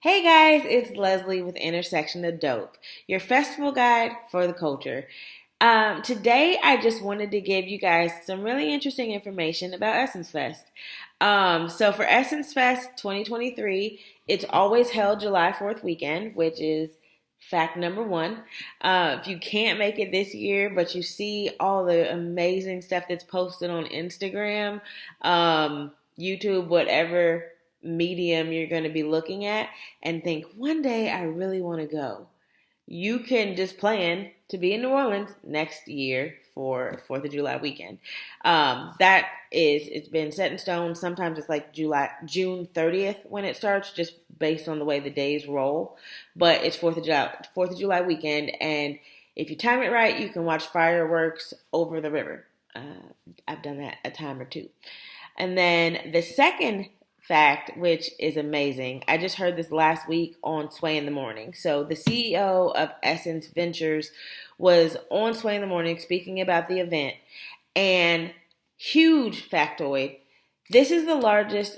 Hey guys, it's Leslie with Intersection of Dope, your festival guide for the culture. Today, I just wanted to give you guys some really interesting information about Essence Fest. So for Essence Fest 2023, it's always held July 4th weekend, which is fact number one. If you can't make it this year, but you see all the amazing stuff that's posted on Instagram, YouTube, whatever medium you're going to be looking at, and think, one day I really want to go, you can just plan to be in New Orleans next year for 4th of July weekend. It's been set in stone. Sometimes it's like June 30th when it starts, just based on the way the days roll. But it's 4th of July weekend, and if you time it right, you can watch fireworks over the river. I've done that a time or two. And then the second fact, which is amazing. I just heard this last week on Sway in the Morning. So the CEO of Essence Ventures was on Sway in the Morning speaking about the event, and huge factoid. This is the largest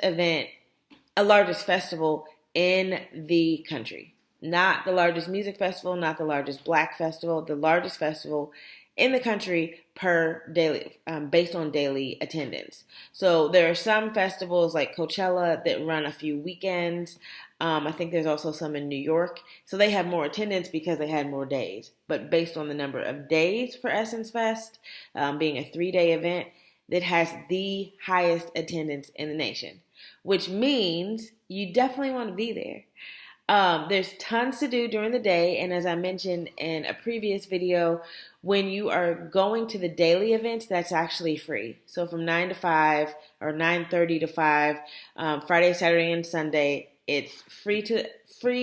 festival in the country. Not the largest music festival, not the largest black festival, the largest festival in the country per daily, based on daily attendance. So there are some festivals like Coachella that run a few weekends. I think there's also some in New York. So they have more attendance because they had more days. But based on the number of days for Essence Fest, being a 3-day event, that has the highest attendance in the nation, which means you definitely want to be there. There's tons to do during the day, and as I mentioned in a previous video, when you are going to the daily events, that's actually free. So from 9 to 5 or 9:30 to 5, Friday, Saturday, and Sunday, it's free.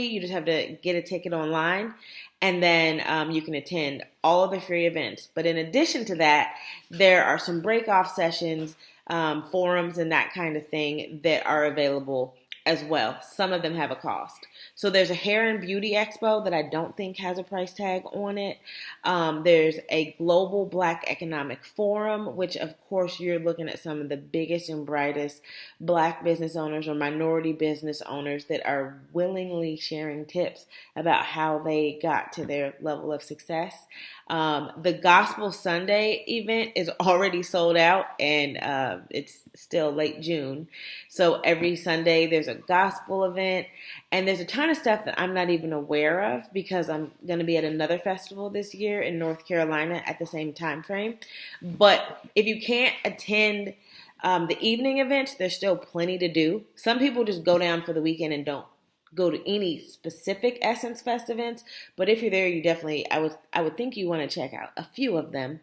You just have to get a ticket online, and then you can attend all of the free events. But in addition to that, there are some break-off sessions, forums, and that kind of thing that are available as well. Some of them have a cost. So there's a hair and beauty expo that I don't think has a price tag on it. There's a global Black economic forum, which of course you're looking at some of the biggest and brightest Black business owners or minority business owners that are willingly sharing tips about how they got to their level of success. The Gospel Sunday event is already sold out, and it's still late June. So every Sunday there's a gospel event, and there's a ton of stuff that I'm not even aware of because I'm going to be at another festival this year in North Carolina at the same time frame. But if you can't attend the evening events, there's still plenty to do. Some people just go down for the weekend and don't go to any specific Essence Fest events, but if you're there, you definitely, I would think you want to check out a few of them.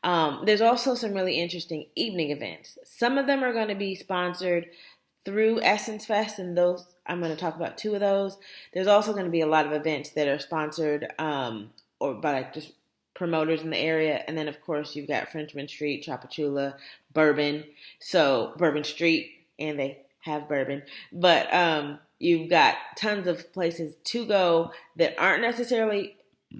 There's also some really interesting evening events. Some of them are going to be sponsored through Essence Fest, and those I'm going to talk about 2 of those. There's also going to be a lot of events that are sponsored or by like just promoters in the area, and then of course you've got Frenchman Street, Chapachula, Bourbon, so Bourbon Street, and they have bourbon, but you've got tons of places to go that aren't necessarily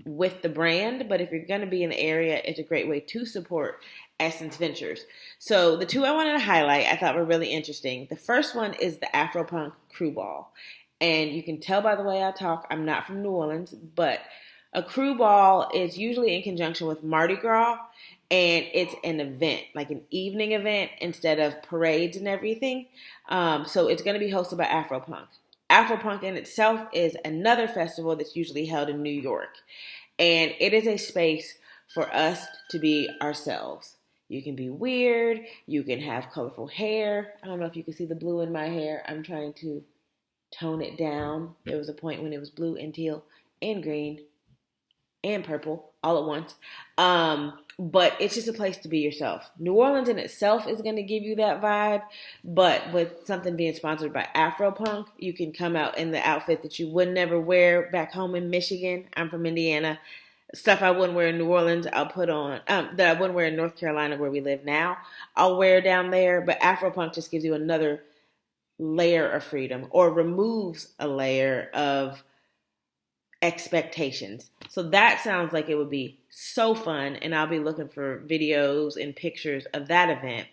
with the brand, but if you're going to be in the area, it's a great way to support Essence Ventures. So the 2 I wanted to highlight I thought were really interesting. The first one is the Afro Crew Ball. And you can tell by the way I talk, I'm not from New Orleans, but a crew ball is usually in conjunction with Mardi Gras, and it's an event, like an evening event instead of parades and everything. So it's going to be hosted by Afropunk. Afropunk in itself is another festival that's usually held in New York. And it is a space for us to be ourselves. You can be weird. You can have colorful hair. I don't know if you can see the blue in my hair. I'm trying to tone it down. There was a point when it was blue and teal and green and purple all at once. But it's just a place to be yourself. New Orleans in itself is going to give you that vibe, but with something being sponsored by Afropunk, you can come out in the outfit that you would never wear back home in Michigan. I'm from Indiana. Stuff I wouldn't wear in New Orleans, I'll put on, that I wouldn't wear in North Carolina where we live now, I'll wear down there, but Afropunk just gives you another layer of freedom, or removes a layer of expectations. So that sounds like it would be so fun, and I'll be looking for videos and pictures of that event.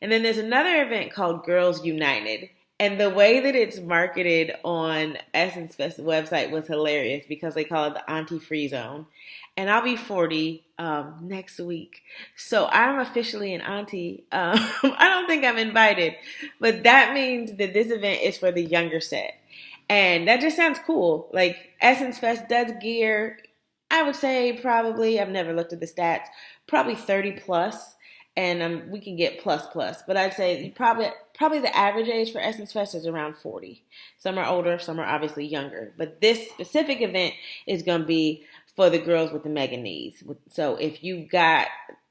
And then there's another event called Girls United, And the way that it's marketed on Essence Fest website was hilarious because they call it the Auntie Free Zone. And I'll be 40 next week. So I'm officially an auntie. I don't think I'm invited, but that means that this event is for the younger set. And that just sounds cool. Like Essence Fest does gear, I would say probably, I've never looked at the stats, probably 30 plus, and we can get plus plus. But I'd say probably the average age for Essence Fest is around 40. Some are older, some are obviously younger. But this specific event is going to be for the girls with the mega knees. So if you've got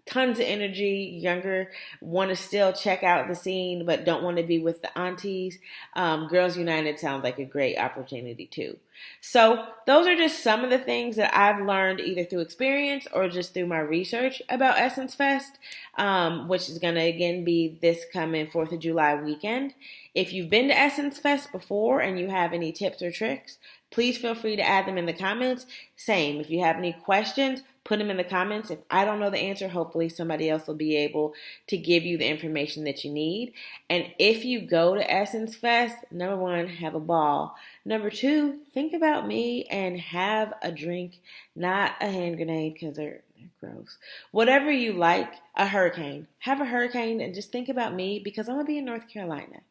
tons of energy, younger, want to still check out the scene, but don't want to be with the aunties, Girls United sounds like a great opportunity too. So those are just some of the things that I've learned either through experience or just through my research about Essence Fest, which is going to again be this coming 4th of July weekend. If you've been to Essence Fest before and you have any tips or tricks, please feel free to add them in the comments. Same, if you have any questions, put them in the comments. If I don't know the answer, hopefully somebody else will be able to give you the information that you need. And if you go to Essence Fest, number one, have a ball. Number two, think about me and have a drink, not a hand grenade because they're gross. Whatever you like, a hurricane. Have a hurricane and just think about me because I'm going to be in North Carolina.